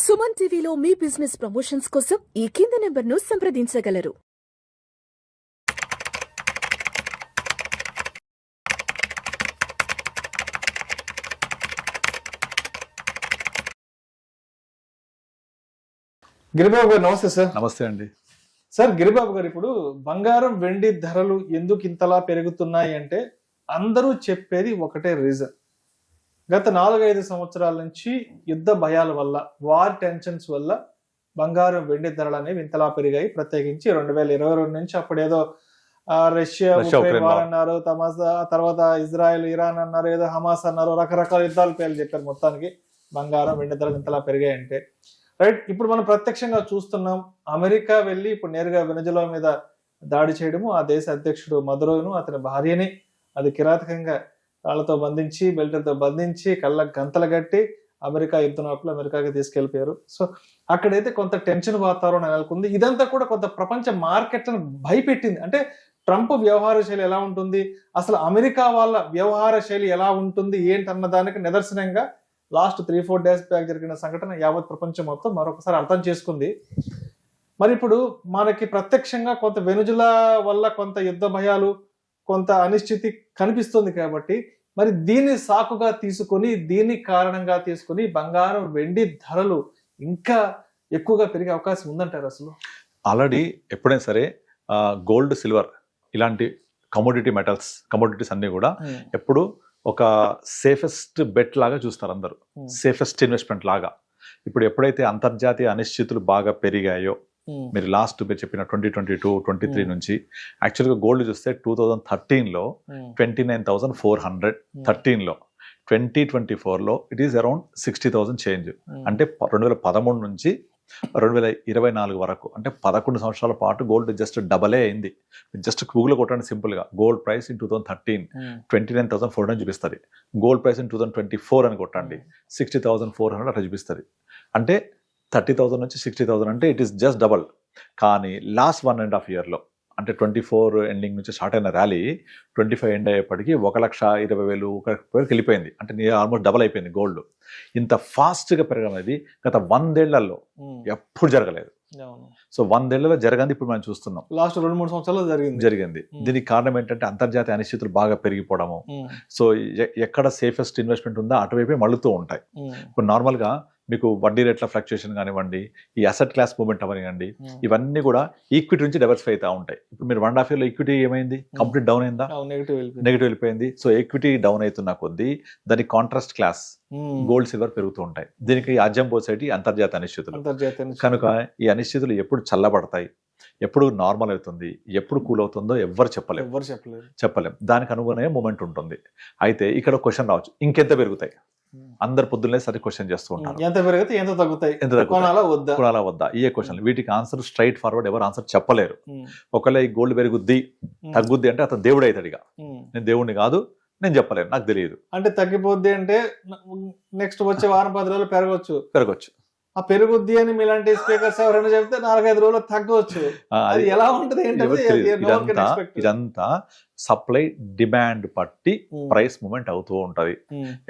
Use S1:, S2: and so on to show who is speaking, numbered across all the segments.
S1: సుమన్ టీవీలో మీ business promotions కోసం ఈ కింది నెంబర్ను సంప్రదించగలరు.
S2: గిరిబాబు గారు నమస్తే సార్.
S3: నమస్తే అండి.
S2: సార్ గిరిబాబు గారు, ఇప్పుడు బంగారం వెండి ధరలు ఎందుకు ఇంతలా పెరుగుతున్నాయి అంటే అందరూ చెప్పేది ఒకటే రీజన్. గత 4-5 సంవత్సరాల నుంచి యుద్ధ భయాల వల్ల, వార్ టెన్షన్స్ వల్ల బంగారం వెండి ధరలు అనేవి ఇంతలా పెరిగాయి. ప్రత్యేకించి 2022 నుంచి అప్పుడేదో రష్యా ఉక్రెయిన్ వార్ అన్నారు, తర్వాత ఇజ్రాయెల్ ఇరాన్ అన్నారు, ఏదో హమాస్ అన్నారు, రకరకాల యుద్ధాల పేర్లు చెప్పారు. మొత్తానికి బంగారం వెండి ధరలు ఇంతలా పెరిగాయంటే రైట్. ఇప్పుడు మనం ప్రత్యక్షంగా చూస్తున్నాం, అమెరికా వెళ్ళి ఇప్పుడు నేరుగా వెనజులా మీద దాడి చేయడము, ఆ దేశ అధ్యక్షుడు మదురోను అతని భార్యని అది కిరాతకంగా రాళ్లతో బంధించి, బెల్ట్లతో బంధించి, కళ్ళకు గంతలు కట్టి అమెరికా యుద్ధ నౌకలు అమెరికాకి తీసుకెళ్లిపోయారు. సో అక్కడైతే కొంత టెన్షన్ వాతావరణం నెలకొంది. ఇదంతా కూడా కొంత ప్రపంచ మార్కెట్లను భయపెట్టింది. అంటే ట్రంప్ వ్యవహార శైలి ఎలా ఉంటుంది, అసలు అమెరికా వాళ్ళ వ్యవహార శైలి ఎలా ఉంటుంది ఏంటన్న దానికి నిదర్శనంగా లాస్ట్ 3-4 డేస్ బ్యాక్ జరిగిన సంఘటన యావత్ ప్రపంచం మొత్తం మరొకసారి అర్థం చేసుకుంది. మరి ఇప్పుడు మనకి ప్రత్యక్షంగా కొంత వెనుజులా వల్ల కొంత యుద్ధ భయాలు, కొంత అనిశ్చితి కనిపిస్తుంది. కాబట్టి మరి దీన్ని సాకుగా తీసుకొని, దీన్ని కారణంగా తీసుకొని బంగారం వెండి ధరలు ఇంకా ఎక్కువగా పెరిగే అవకాశం ఉందంటారు. అసలు
S3: ఆల్రెడీ ఎప్పుడైనా సరే గోల్డ్, సిల్వర్ ఇలాంటి కమోడిటీస్ అన్ని కూడా ఎప్పుడు ఒక సేఫెస్ట్ బెట్ లాగా చూస్తారు అందరూ, సేఫెస్ట్ ఇన్వెస్ట్మెంట్ లాగా. ఇప్పుడు ఎప్పుడైతే అంతర్జాతీయ అనిశ్చితులు బాగా పెరిగాయో, మీరు మీరు చెప్పిన 2022-23 నుంచి యాక్చువల్గా గోల్డ్ చూస్తే 2013లో 29,400, 13లో 2024లో ఇట్ ఈస్ అరౌండ్ 60,000 చేంజ్. అంటే 2013 నుంచి 2024 వరకు, అంటే 11 సంవత్సరాల పాటు గోల్డ్ జస్ట్ డబలే అయింది. జస్ట్ గూగుల్ కొట్టండి సింపుల్ గా, గోల్డ్ ప్రైస్ ఇన్ 2013 29,400 చూపిస్తుంది. గోల్డ్ ప్రైస్ ఇన్ 2024 అని కొట్టండి, 60,400 అట్లా చూపిస్తుంది. అంటే 30,000 నుంచి 60,000, అంటే ఇట్ ఈస్ జస్ట్ డబల్. కానీ లాస్ట్ 1.5 yearలో, అంటే 24 ఎండింగ్ నుంచి స్టార్ట్ అయిన ర్యాలీ 25 ఎండ్ అయ్యేప్పటికీ 1,20,000 వెళ్ళిపోయింది. అంటే ఆల్మోస్ట్ డబల్ అయిపోయింది గోల్డ్. ఇంత ఫాస్ట్గా పెరగడం అనేది గత 100 ఏళ్లలో ఎప్పుడు జరగలేదు. సో 100 ఏళ్లలో జరగంది ఇప్పుడు మనం చూస్తున్నాం.
S2: లాస్ట్ 2-3 సంవత్సరాలు జరిగింది.
S3: దీనికి కారణం ఏంటంటే అంతర్జాతీయ అనిశ్చితులు బాగా పెరిగిపోవడము. సో ఎక్కడ సేఫెస్ట్ ఇన్వెస్ట్మెంట్ ఉందో అటువైపే మళ్ళుతూ ఉంటాయి. ఇప్పుడు నార్మల్గా మీకు వడ్డీ రేట్ల ఫ్లక్చుయేషన్ కానివ్వండి, ఈ అసెట్ క్లాస్ మూవ్మెంట్ అవనివ్వండి, ఇవన్నీ కూడా ఈక్విటీ నుంచి డైవర్సిఫై అవుతూ ఉంటాయి. ఇప్పుడు మీరు 1.5 yearలో ఈక్విటీ ఏమైంది, కంప్లీట్ డౌన్ అయిందా, నెగిటివ్ వెళ్ళిపోయింది. సో ఈక్విటీ డౌన్ అవుతున్న కొద్దీ దాని కాంట్రాస్ట్ క్లాస్ గోల్డ్, సిల్వర్ పెరుగుతూ ఉంటాయి. దీనికి ఆజ్యం పోసేటి అంతర్జాతీయ అనిశ్చితులు. కనుక ఈ అనిశ్చితులు ఎప్పుడు చల్లబడతాయి, ఎప్పుడు నార్మల్ అవుతుంది, ఎప్పుడు కూల్ అవుతుందో ఎవ్వరు చెప్పలేం. దానికి అనుగుణంగా మూమెంట్ ఉంటుంది. అయితే ఇక్కడ క్వశ్చన్ రావచ్చు, ఇంకెంత పెరుగుతాయి? అందరు పొద్దున్నే సరే క్వశ్చన్ చేస్తూ ఉంటారు,
S2: ఎంత పెరిగితే ఎంత తగ్గుతాయి, కొనాలా
S3: వద్దా, ఈ క్వశ్చన్. వీటికి ఆన్సర్ స్ట్రైట్ ఫార్వర్డ్ ఎవరు ఆన్సర్ చెప్పలేరు. ఒకవేళ ఈ గోల్డ్ పెరుగుద్ది తగ్గుద్ది అంటే అతను దేవుడు అవుతాడు. ఇక నేను దేవుడిని కాదు, నేను చెప్పలేను, నాకు తెలియదు.
S2: అంటే తగ్గిపోద్ది అంటే నెక్స్ట్ వచ్చే వారం 10 రోజులు పెరగవచ్చు. ఆ పెరుగుద్ది అని మీలాంటి స్పీకర్స్ ఎవరైనా చెప్తే 4-5 రోజులు తగ్గవచ్చు. అది ఎలా ఉంటుంది
S3: ఇదంతా సప్లై డిమాండ్ బట్టి ప్రైస్ మూవ్మెంట్ అవుతూ ఉంటది.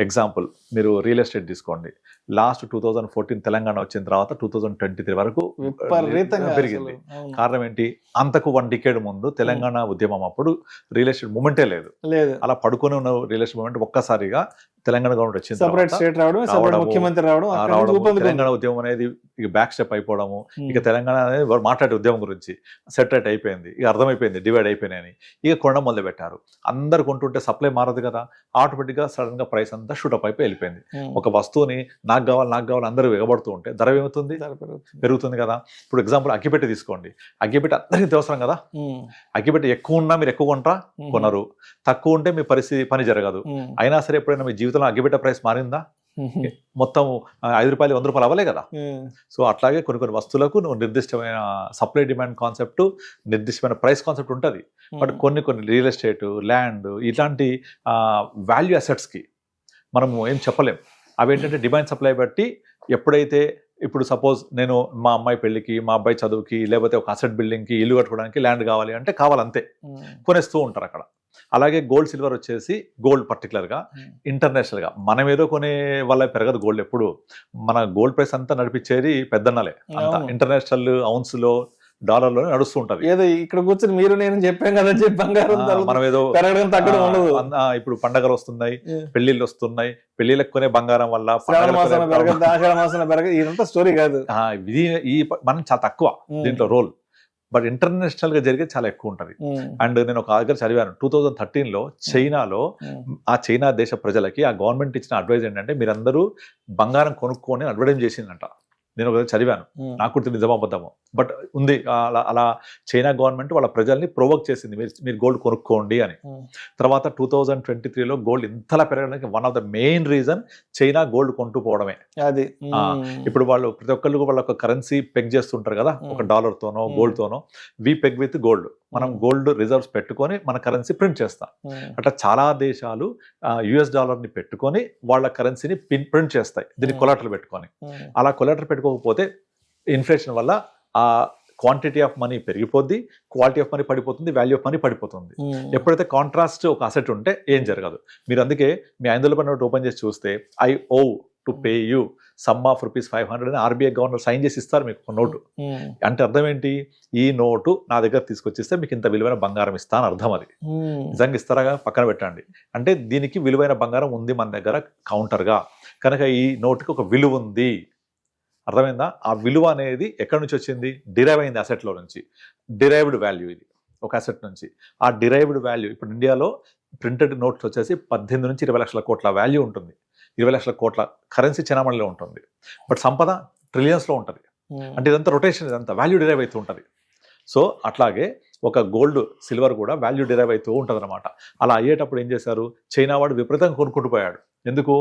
S3: ఎగ్జాంపుల్ మీరు రియల్ ఎస్టేట్ తీసుకోండి. లాస్ట్ 2014 తెలంగాణ వచ్చిన తర్వాత 2023 వరకు పెరిగింది. కారణం ఏంటి? అంతకు 1 decade ముందు తెలంగాణ ఉద్యమం అప్పుడు రియల్ ఎస్టేట్ మూవ్మెంటే లేదు. అలా పడుకొని ఉన్న రియల్ ఎస్టేట్ మూవ్మెంట్ ఒక్కసారిగా తెలంగాణ గవర్నమెంట్ వచ్చింది, తెలంగాణ ఉద్యమం అనేది ఇక బ్యాక్ స్టెప్ అయిపోవడము. ఇక తెలంగాణ అనేది మాట్లాడే ఉద్యమం గురించి సెటరేట్ అయిపోయింది, ఇక అర్థమైపోయింది డివైడ్ అయిపోయినాయని. ఇక కొనడం మొదలు పెట్టారు. అందరు కొంటుంటే సప్లై మారదు కదా, ఆటోమేటిక్ గా సడన్ గా ప్రైస్ అంతా షూటప్ అయిపోయి వెళ్ళిపోయింది. ఒక వస్తువుని నాకు కావాలి అందరూ ఎగబడుతూ ఉంటే ధర ఏమవుతుంది? పెరుగుతుంది కదా. ఇప్పుడు ఎగ్జాంపుల్ అగ్గిపెట్టి తీసుకోండి. అగ్గిపెట్టి అందరికీ అవసరం కదా. అగ్గిపెట్టి ఎక్కువ ఉన్నా మీరు ఎక్కువ కొంటారా? కొనరు. తక్కువ ఉంటే మీ పని జరగదు. అయినా సరే ఎప్పుడైనా మీ జీవితంలో అగ్గిపెట్ట ప్రైస్ మారిందా? మొత్తం 5 రూపాయలు 100 రూపాయలు అవ్వలే కదా. సో అట్లాగే కొన్ని వస్తువులకు నిర్దిష్టమైన సప్లై డిమాండ్ కాన్సెప్ట్, నిర్దిష్టమైన ప్రైస్ కాన్సెప్ట్ ఉంటుంది. బట్ కొన్ని రియల్ ఎస్టేట్, ల్యాండ్ ఇట్లాంటి వాల్యూ అసెట్స్కి మనము ఏం చెప్పలేం. అవి ఏంటంటే డిమాండ్ సప్లై బట్టి ఎప్పుడైతే, ఇప్పుడు సపోజ్ నేను మా అమ్మాయి పెళ్లికి, మా అబ్బాయి చదువుకి, లేకపోతే ఒక అసెట్ బిల్డింగ్కి, ఇల్లు కట్టుకోవడానికి ల్యాండ్ కావాలి అంటే కావాలంతే కొనేస్తూ ఉంటారు అక్కడ. అలాగే గోల్డ్ సిల్వర్ వచ్చేసి గోల్డ్ పర్టికులర్గా ఇంటర్నేషనల్గా మనం ఏదో కొనే వల్ల పెరగదు గోల్డ్. ఎప్పుడు మన గోల్డ్ ప్రైస్ అంతా నడిపించేది పెద్దన్నలే, అంతా ఇంటర్నేషనల్ అవున్స్లో డాలర్లోనే నడుస్తూ ఉంటది.
S2: ఏదో ఇక్కడ కూర్చొని మీరు నేను చెప్పాం కదా చెప్పి బంగారం
S3: మనం ఏదో
S2: పెరగడం తగ్గడం ఉండదు.
S3: ఇప్పుడు పండగలు వస్తున్నాయి, పెళ్లిళ్ళు వస్తున్నాయి, పెళ్లిళ్ళకు కొనే బంగారం వల్ల
S2: ఆషాఢ మాసం పెరగదు, ఇదంతా స్టోరీ కాదు.
S3: ఈ మనం చాలా తక్కువ దీంట్లో రోల్, బట్ ఇంటర్నేషనల్ గా జరిగే చాలా ఎక్కువ ఉంటది. అండ్ నేను ఒక దగ్గర చదివాను 2013లో చైనాలో ఆ చైనా దేశ ప్రజలకి ఆ గవర్నమెంట్ ఇచ్చిన అడ్వైజ్ ఏంటంటే మీరందరూ బంగారం కొనుక్కొని అడ్వర్టైజ్ చేసిందంట. నేను ఒక చదివాను, నాకు కూడా నిజమా అబద్ధమో బట్ ఉంది. అలా చైనా గవర్నమెంట్ వాళ్ళ ప్రజల్ని ప్రొవోక్ చేసింది, మీరు గోల్డ్ కొనుక్కోండి అని. తర్వాత 2023లో గోల్డ్ ఇంతలా పెరగడానికి one of the main reason China gold కొంటూ పోవడమే.
S2: అది
S3: ఇప్పుడు వాళ్ళు ప్రతి ఒక్కళ్ళు వాళ్ళ ఒక కరెన్సీ పెగ్ చేస్తుంటారు కదా, ఒక డాలర్ తోనో గోల్డ్ తోనో. వి పెగ్ విత్ గోల్డ్, మనం గోల్డ్ రిజర్వ్స్ పెట్టుకొని మన కరెన్సీ ప్రింట్ చేస్తాం. అట్లా చాలా దేశాలు యుఎస్ డాలర్ ని పెట్టుకొని వాళ్ళ కరెన్సీని ప్రింట్ చేస్తాయి, దీన్ని కొలాటరల్ పెట్టుకొని. అలా కొలాటరల్ పెట్టుకోకపోతే ఇన్ఫ్లేషన్ వల్ల ఆ క్వాంటిటీ ఆఫ్ మనీ పెరిగిపోద్ది, క్వాలిటీ ఆఫ్ మనీ పడిపోతుంది, వాల్యూ ఆఫ్ మనీ పడిపోతుంది. ఎప్పుడైతే కాంట్రాస్ట్ ఒక అసెట్ ఉంటే ఏం జరగదు. మీరు అందుకే మీ 500 రూపాయల నోట్ ఓపెన్ చేసి చూస్తే I owe to pay you sum of ₹500 అని ఆర్బీఐ గవర్నర్ సైన్ చేసి ఇస్తారు మీకు ఒక నోటు. అంటే అర్థం ఏంటి, ఈ నోటు నా దగ్గర తీసుకొచ్చిస్తే మీకు ఇంత విలువైన బంగారం ఇస్తా అని అర్థం. అది నిజంగా ఇస్తారా పక్కన పెట్టండి, అంటే దీనికి విలువైన బంగారం ఉంది మన దగ్గర కౌంటర్గా, కనుక ఈ నోటుకి ఒక విలువ ఉంది. అర్థమైందా? ఆ విలువ అనేది ఎక్కడి నుంచి వచ్చింది, డిరైవ్ అయింది అసెట్లో నుంచి. డిరైవ్డ్ వాల్యూ ఇది ఒక అసెట్ నుంచి. ఆ డిరైవ్డ్ వాల్యూ ఇప్పుడు ఇండియాలో ప్రింటెడ్ నోట్స్ వచ్చేసి 18 నుంచి 20 లక్షల కోట్ల వాల్యూ ఉంటుంది. 20 లక్షల కోట్ల కరెన్సీ చెనామణిలో ఉంటుంది, బట్ సంపద ట్రిలియన్స్లో ఉంటుంది. అంటే ఇదంతా రొటేషన్, ఇదంతా వాల్యూ డిరైవ్ అవుతూ ఉంటుంది. సో అట్లాగే ఒక గోల్డ్ సిల్వర్ కూడా వాల్యూ డిరైవ్ అవుతూ ఉంటుంది అనమాట. అలా అయ్యేటప్పుడు ఏం చేశారు, చైనా వాడు విపరీతంగా కొనుక్కుంటూ పోయాడు. ఎందుకు,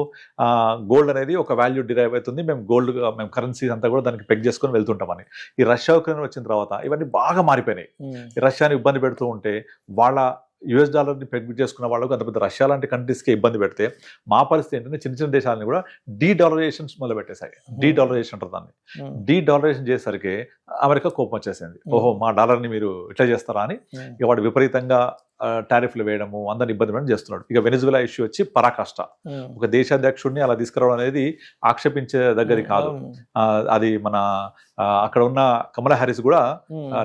S3: గోల్డ్ అనేది ఒక వాల్యూ డిరైవ్ అవుతుంది, మేము కరెన్సీ అంతా కూడా దానికి పెగ్ చేసుకొని వెళ్తుంటామని. ఈ రష్యా ఉక్రెయిన్ వచ్చిన తర్వాత ఇవన్నీ బాగా మారిపోయినాయి. ఈ రష్యాని ఇబ్బంది పెడుతూ ఉంటే వాళ్ళ యుఎస్ డాలర్ని పెగ్ చేసుకున్న వాళ్ళకు అంత పెద్ద రష్యా లాంటి కంట్రీస్కి ఇబ్బంది పెడితే మా పరిస్థితి ఏంటంటే చిన్న చిన్న దేశాలని కూడా డీడాలరైజేషన్స్ మొదలు పెట్టేశాయి. డీడాలరైజేషన్ అంటారు దాన్ని. డీడాలరైజేషన్ చేసేసరికి అమెరికా కోపం వచ్చేసింది. ఓహో మా డాలర్ని మీరు ఇట్లా చేస్తారా అని ఇక వాడు విపరీతంగా టారిఫ్లు వేయడము, అందరిని ఇబ్బంది పెట్టడం చేస్తున్నాడు. ఇక వెనిజులా ఇష్యూ వచ్చి పరాకాష్ట. ఒక దేశాధ్యక్షుడిని అలా తీసుకురావడం అనేది ఆక్షేపించే దగ్గర కాదు. అది మన అక్కడ ఉన్న కమలా హ్యారిస్ కూడా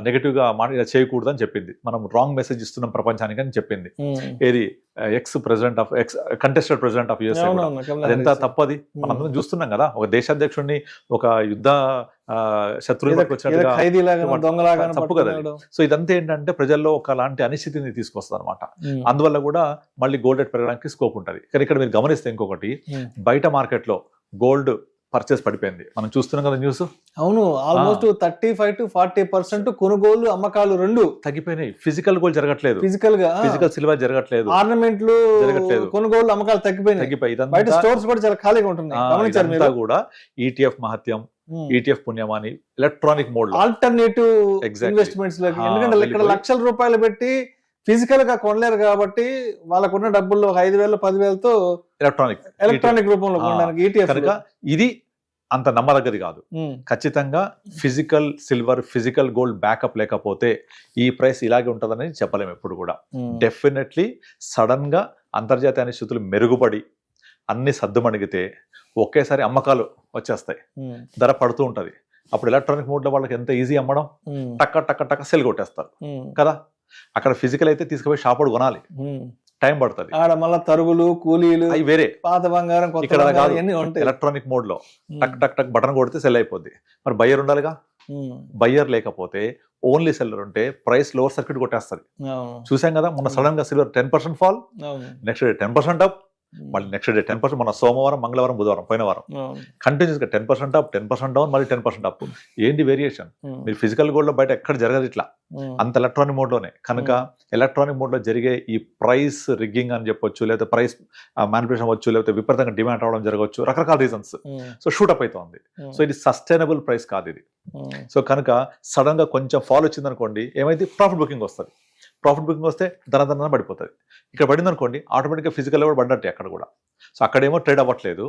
S3: నెగటివ్ గా చేయకూడదు అని చెప్పింది. మనం రాంగ్ మెసేజ్ ఇస్తున్నాం ప్రపంచానికి అని చెప్పింది. ఏది కంటెస్టెడ్ ప్రెసిడెంట్ ఆఫ్ యుఎస్ఏ. అదెంత తప్పది మనం చూస్తున్నాం కదా. ఒక దేశాధ్యక్షుడిని ఒక యుద్ధ శత్రువు తప్పు కదా. సో ఇదంతా ఏంటంటే ప్రజల్లో ఒకలాంటి అనిశ్చితిని తీసుకొస్తుంది అనమాట. అందువల్ల కూడా మళ్ళీ గోల్డ్ రేట్ పెరగడానికి స్కోప్ ఉంటుంది. కానీ ఇక్కడ మీరు గమనిస్తే ఇంకొకటి, బయట మార్కెట్ లో గోల్డ్ పర్చేస్ పడిపోయింది. మనం చూస్తున్నాం కదా న్యూస్.
S2: అవును, ఆల్మోస్ట్ 35 to 40% కొనుగోలు అమ్మకాలు రెండు తగ్గిపోయినాయి.
S3: ఫిజికల్ గోల్డ్ జరగట్లేదు, ఫిజికల్ సిల్వర్ జరగట్లేదు,
S2: ఆర్నమెంట్లు జరగట్లేదు, కొనుగోలు అమ్మకాలు తగ్గిపోయి బయట స్టోర్స్ కూడా చాలా ఖాళీగా ఉంటున్నాయి.
S3: కూడా ఈటీఎఫ్ మహత్యం, ఈటీఎఫ్ పుణ్యమాని ఎలక్ట్రానిక్ మోడ్
S2: ఆల్టర్నేటివ్ ఇన్వెస్ట్మెంట్స్ లోకి, ఎందుకంటే ఇక్కడ లక్షల రూపాయలు పెట్టి ఫిజికల్ గా కొనలేరు కాబట్టి వాళ్ళకున్న డబ్బుల్లో 5,000 10,000తో ఎలక్ట్రానిక్ రూపంలో కొనడానికి ఈటీఎఫ్. కనుక
S3: ఇది అంత నమ్మదగ్గది కాదు. ఖచ్చితంగా physical silver, physical gold backup లేకపోతే ఈ ప్రైస్ ఇలాగే ఉంటుందని చెప్పలేము ఎప్పుడు కూడా. డెఫినెట్లీ సడన్ గా అంతర్జాతీయ అనిశ్చితులు మెరుగుపడి అన్ని సద్దుమణిగితే ఒకేసారి అమ్మకాలు వచ్చేస్తాయి, ధర పడుతూ ఉంటది. అప్పుడు ఎలక్ట్రానిక్ మోడ్ లో వాళ్ళకి ఎంత ఈజీ అమ్మడం, టక్క టక్క టక్క సెల్ కొట్టేస్తారు కదా. అక్కడ ఫిజికల్ అయితే తీసుకుపోయి షాపుడు కొనాలి, టైం పడుతుంది.
S2: మళ్ళీ తరుగులు కూలీలు
S3: అవి వేరే,
S2: పాత బంగారం
S3: ఇక్కడ ఎలక్ట్రానిక్ మోడ్ లో టక్ టక్ టక్ బటన్ కొడితే సెల్ అయిపోద్ది. మరి బయ్యర్ ఉండాలిగా. బయ్యర్ లేకపోతే ఓన్లీ సెల్లర్ ఉంటే ప్రైస్ లోవర్ సర్క్యూట్ కొట్టేస్తుంది. చూసాం కదా మొన్న సడన్ గా silver 10% fall, next day 10% up, మళ్ళీ నెక్స్ట్ డే 10%. మన సోమవారం, మంగళవారం, బుధవారం, పోయిన వారం కంటిన్యూస్ గా 10% అప్, 10% డౌన్, మళ్ళీ 10% అప్. ఏంటి వేరియేషన్? మీరు ఫిజికల్ గోల్డ్ లో బయట ఎక్కడ జరగదు ఇట్లా, అంత ఎలక్ట్రానిక్ మోడ్ లోనే. కనుక ఎలక్ట్రానిక్ మోడ్ లో జరిగే ఈ ప్రైస్ రిగ్గింగ్ అని చెప్పొచ్చు, లేకపోతే ప్రైస్ మ్యానిపులేషన్ అవ్వచ్చు, లేకపోతే విపరీతంగా డిమాండ్ అవడం జరగవచ్చు, రకరకాల రీజన్స్. సో షూటప్ అవుతుంది. సో ఇది సస్టైనబుల్ ప్రైస్ కాదు ఇది. సో కనుక సడన్ గా కొంచెం ఫాల్ వచ్చింది అనుకోండి, ఏమైతే ప్రాఫిట్ బుకింగ్ వస్తుంది. ప్రాఫిట్ బుకింగ్ వస్తే ధన పడిపోతుంది. ఇక్కడ పడింది అనుకోండి, ఆటోమేటిక్గా ఫిజికల్ కూడా పడ్డట్టే అక్కడ కూడా. సో అక్కడేమో ట్రేడ్ అవ్వట్లేదు,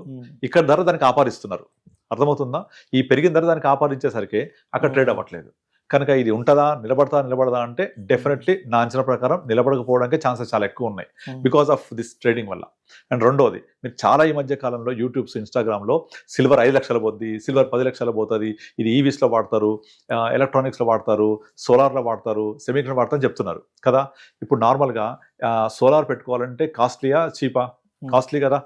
S3: ఇక్కడ ధర దానికి ఆపాదిస్తున్నారు. అర్థమవుతుందా? ఈ పెరిగిన ధర దానికి ఆపాదించేసరికి అక్కడ ట్రేడ్ అవ్వట్లేదు. కనుక ఇది ఉంటుందా, నిలబడదా అంటే డెఫినెట్లీ నా అంచనా ప్రకారం నిలబడకపోవడానికి ఛాన్సెస్ చాలా ఎక్కువ ఉన్నాయి బికాస్ ఆఫ్ దిస్ ట్రేడింగ్ వల్ల. అండ్ రెండోది, మీరు చాలా ఈ మధ్య కాలంలో యూట్యూబ్స్, ఇన్స్టాగ్రామ్లో సిల్వర్ 5 లక్షలు పోద్ది, సిల్వర్ 10 లక్షలు పోతుంది, ఇది ఈవీస్లో వాడతారు, ఎలక్ట్రానిక్స్లో వాడతారు, సోలార్లో వాడతారు, సెమీకండక్టర్ వాడతారు అని చెప్తున్నారు కదా. ఇప్పుడు నార్మల్గా సోలార్ పెట్టుకోవాలంటే కాస్ట్లీయా చీపా? కాస్ట్లీ కదా.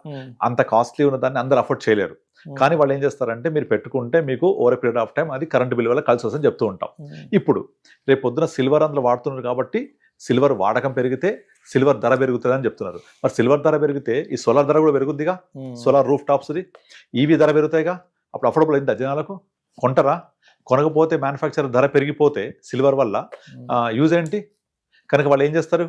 S3: అంత కాస్ట్లీ ఉన్న దాన్ని అందరు అఫోర్డ్ చేయలేరు. కానీ వాళ్ళు ఏం చేస్తారంటే మీరు పెట్టుకుంటే మీకు ఓవర్ పీరియడ్ ఆఫ్ టైం అది కరెంట్ బిల్ వల్ల కలిసి వస్తుందని చెప్తూ ఉంటాం. ఇప్పుడు రేపు పొద్దున సిల్వర్ అందులో వాడుతున్నారు కాబట్టి సిల్వర్ వాడకం పెరిగితే సిల్వర్ ధర పెరుగుతుంది అని చెప్తున్నారు. మరి సిల్వర్ ధర పెరిగితే ఈ సోలార్ ధర కూడా పెరుగుద్దిగా, సోలార్ రూఫ్ టాప్స్ది, ఈవీ ధర పెరుగుతాయిగా. అప్పుడు అఫోర్డబుల్ అయింది జనాలకు, కొంటరా? కొనకపోతే మ్యానుఫ్యాక్చర్ ధర పెరిగిపోతే సిల్వర్ వల్ల యూజ్ ఏంటి? కనుక వాళ్ళు ఏం చేస్తారు,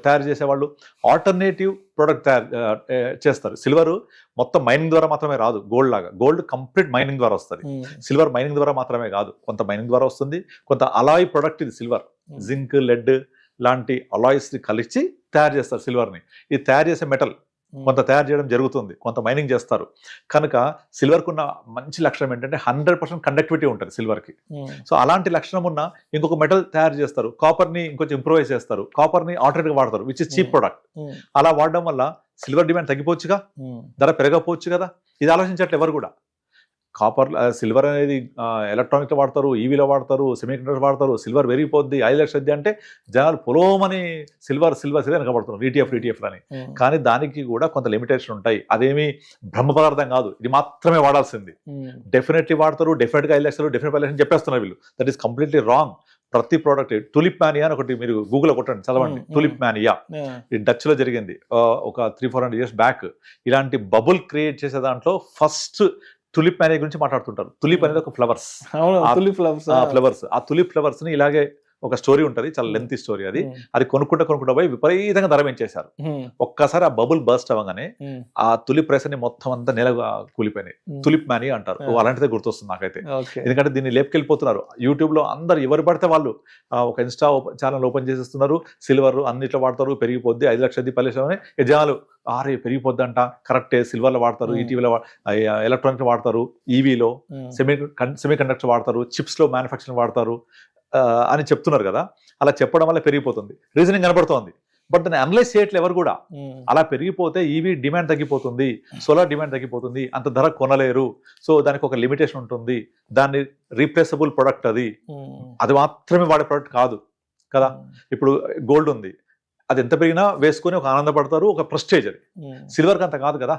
S3: తయారు చేసేవాళ్ళు ఆల్టర్నేటివ్ ప్రోడక్ట్ తయారు చేస్తారు. సిల్వర్ మొత్తం మైనింగ్ ద్వారా మాత్రమే రాదు, గోల్డ్ లాగా. గోల్డ్ కంప్లీట్ మైనింగ్ ద్వారా వస్తుంది, సిల్వర్ మైనింగ్ ద్వారా మాత్రమే కాదు, కొంత మైనింగ్ ద్వారా వస్తుంది, కొంత అలాయ్ ప్రొడక్ట్ ఇది సిల్వర్, జింక్, లెడ్ లాంటి అలాయ్స్ కలిసి తయారు చేస్తారు సిల్వర్ని. ఇది తయారు చేసే మెటల్ కొంత తయారు చేయడం జరుగుతుంది, కొంత మైనింగ్ చేస్తారు. కనుక సిల్వర్కు ఉన్న మంచి లక్షణం ఏంటంటే 100% కండక్టివిటీ ఉంటుంది సిల్వర్కి. సో అలాంటి లక్షణం ఉన్న ఇంకొక మెటల్ తయారు చేస్తారు, కాపర్ని ఇంకొంచెం ఇంప్రూవైజ్ చేస్తారు, కాపర్ని ఆల్టర్నేట్గా వాడతారు, విచ్ ఇస్ చీప్ ప్రొడక్ట్. అలా వాడడం వల్ల సిల్వర్ డిమాండ్ తగ్గిపోవచ్చుగా, ధర పెరగకపోవచ్చు కదా. ఇది ఆలోచించట్లేదు ఎవరు కూడా. కాపర్, సిల్వర్ అనేది ఎలక్ట్రానిక్లో వాడతారు, ఈవీలో వాడతారు, సెమీకండక్టర్ వాడతారు, సిల్వర్ పెరిగిపోద్ది 5 లక్షలు అంటే జనాలు పొలోమని సిల్వర్ వెనకబడుతున్నారు, ఈటీఎఫ్ అని. కానీ దానికి కూడా కొంత లిమిటేషన్ ఉంటాయి. అదేమి బ్రహ్మ పదార్థం కాదు, ఇది మాత్రమే వాడాల్సింది. డెఫినెట్లీ వాడతారు, డెఫినెట్గా 5 లక్షలు, డెఫినెట్ 5 లక్షలు చెప్పేస్తున్నారు వీళ్ళు. That is completely wrong. ప్రతి ప్రోడక్ట్, టులిప్ మానియా అని ఒకటి మీరు గూగుల్లో కొట్టండి, చదవండి. టులిప్ మానియా ఇది డచ్ లో జరిగింది ఒక 300-400 years బ్యాక్. ఇలాంటి బబుల్ క్రియేట్ చేసే దాంట్లో ఫస్ట్ టులిప్ మానియా గురించి మాట్లాడుతుంటారు. టులిప్ అనేది ఒక ఫ్లవర్స్. ఆ టులిప్ ఫ్లవర్స్ ని ఇలాగే ఒక స్టోరీ ఉంటుంది, చాలా లెంతీ స్టోరీ. అది కొనుక్కుంటా పోయి విపరీతంగా ధర పెంచేశారు. ఒక్కసారి ఆ బబుల్ బర్స్ట్ అవ్వగానే ఆ తులిప్ ప్రైస్ అని మొత్తం అంతా నెల కూలిపోయినాయి. టులిప్ మానియా అంటారు. అలాంటిదే గుర్తొస్తుంది నాకైతే. ఎందుకంటే దీన్ని లేపుకెళ్ళిపోతున్నారు యూట్యూబ్ లో అందరు, ఎవరు పడితే వాళ్ళు ఒక ఇన్స్టా ఛానల్ ఓపెన్ చేసేస్తున్నారు. సిల్వర్ అన్నిట్లో వాడతారు, పెరిగిపోద్ది 5 లక్షలు 10 లక్షలు అని జనాలు పెరిగిపోద్ది అంట. కరెక్టే, సిల్వర్లో వాడతారు, ఈటీవీలో ఎలక్ట్రానిక్ వాడతారు, ఈవీలో సెమీ కండక్టర్ వాడతారు, చిప్స్ లో మ్యానుఫ్యాక్చరింగ్ వాడతారు అని చెప్తున్నారు కదా. అలా చెప్పడం వల్ల పెరిగిపోతుంది, రీజనింగ్ కనబడుతోంది. బట్ దాన్ని అనలైజ్ చేయట్లేదు ఎవరు కూడా. అలా పెరిగిపోతే ఈవీ డిమాండ్ తగ్గిపోతుంది, సోలార్ డిమాండ్ తగ్గిపోతుంది, అంత ధర కొనలేరు. సో దానికి ఒక లిమిటేషన్ ఉంటుంది. దాన్ని రీప్లేసబుల్ ప్రొడక్ట్, అది మాత్రమే వాడే ప్రొడక్ట్ కాదు కదా. ఇప్పుడు గోల్డ్ ఉంది, అది ఎంత పెరిగినా వేసుకొని ఒక ఆనందపడతారు, ఒక ప్రెస్టేజ్. అది సిల్వర్కి అంత కాదు కదా,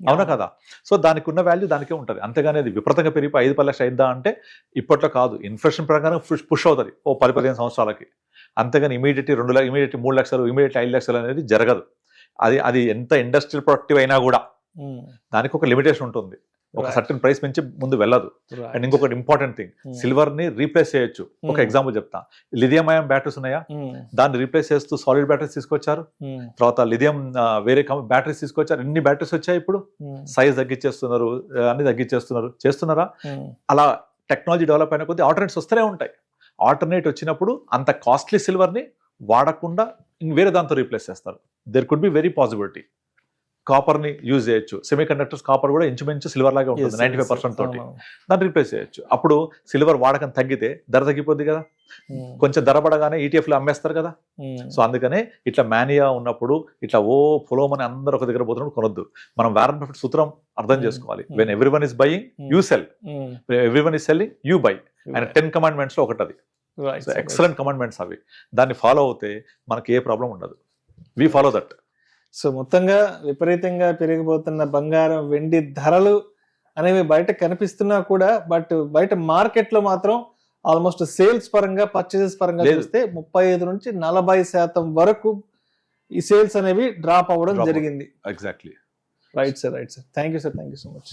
S3: అవునా కదా. సో దానికి ఉన్న వాల్యూ దానికే ఉంటుంది. అంతేగాని అది విపరీతంగా పెరిగిపోయి 5-10 లక్షలు అయిద్దా అంటే ఇప్పట్లో కాదు. ఇన్ఫ్లేషన్ ప్రకారం పుష్ అవుతుంది 10-15 సంవత్సరాలకి. అంతేగాని ఇమీడియట్లీ 2 లక్షలు, ఇమీడియట్లీ 3 లక్షలు, ఇమీడియట్లీ 5 లక్షలు అనేది జరగదు. అది ఎంత ఇండస్ట్రియల్ ప్రొడక్టివ్ అయినా కూడా దానికి ఒక లిమిటేషన్ ఉంటుంది. ఒక సర్టన్ ప్రైస్ నుంచి ముందు వెళ్ళదు. అండ్ ఇంకొకటి ఇంపార్టెంట్ థింగ్, సిల్వర్ ని రీప్లేస్ చేయొచ్చు. ఒక ఎగ్జాంపుల్ చెప్తా. లిథియం అయాన్ బ్యాటరీస్ ఉన్నాయా, దాన్ని రీప్లేస్ చేస్తూ సాలిడ్ బ్యాటరీస్ తీసుకొచ్చారు. తర్వాత లిథియం వేరే బ్యాటరీస్ తీసుకొచ్చారు. ఎన్ని బ్యాటరీస్ వచ్చాయి ఇప్పుడు. సైజ్ తగ్గించేస్తున్నారు, అన్ని తగ్గించేస్తున్నారు. చేస్తున్నారా? అలా టెక్నాలజీ డెవలప్ అయిన కొద్దీ ఆల్టర్నేట్స్ వస్తూనే ఉంటాయి. ఆల్టర్నేట్ వచ్చినప్పుడు అంత కాస్ట్లీ సిల్వర్ ని వాడకుండా వేరే దాంతో రీప్లేస్ చేస్తారు. There could be very possibility. Copper ని యూజ్ చేయొచ్చు. సెమీ కండక్టర్స్ కాపర్ కూడా ఇంచుమించు సిల్వర్ లాగా ఉంటుంది, 95% తోటి. దాన్ని రీప్లేస్ చేయొచ్చు. అప్పుడు సిల్వర్ వాడకం తగ్గితే ధర తగ్గిపోద్ది కదా. కొంచెం ధర పడగానే ETF లో అమ్మేస్తారు కదా. సో అందుకనే ఇట్లా మానియా ఉన్నప్పుడు ఇట్లా పొలోమని అందరూ ఒక దగ్గర పోతున్నప్పుడు కొనొద్దు. మనం వారెన్ బఫెట్ సూత్రం అర్థం చేసుకోవాలి. When everyone is buying you cell, everyone is selling you by. And 10 commandments లో ఒకటి అది. ఎక్సలెంట్ కమాండ్మెంట్స్ అవి. దాన్ని ఫాలో అవుతే మనకి ఏ ప్రాబ్లం ఉండదు. We follow that.
S2: సో మొత్తంగా విపరీతంగా పెరిగిపోతున్న బంగారం, వెండి ధరలు అనేవి బయట కనిపిస్తున్నా కూడా, బట్ బయట మార్కెట్ లో మాత్రం ఆల్మోస్ట్ సేల్స్ పరంగా, పర్చేజెస్ పరంగా చూస్తే 35 నుంచి 40% వరకు ఈ సేల్స్ అనేవి డ్రాప్ అవ్వడం జరిగింది.
S3: Exactly.
S2: Right sir. Thank you so much.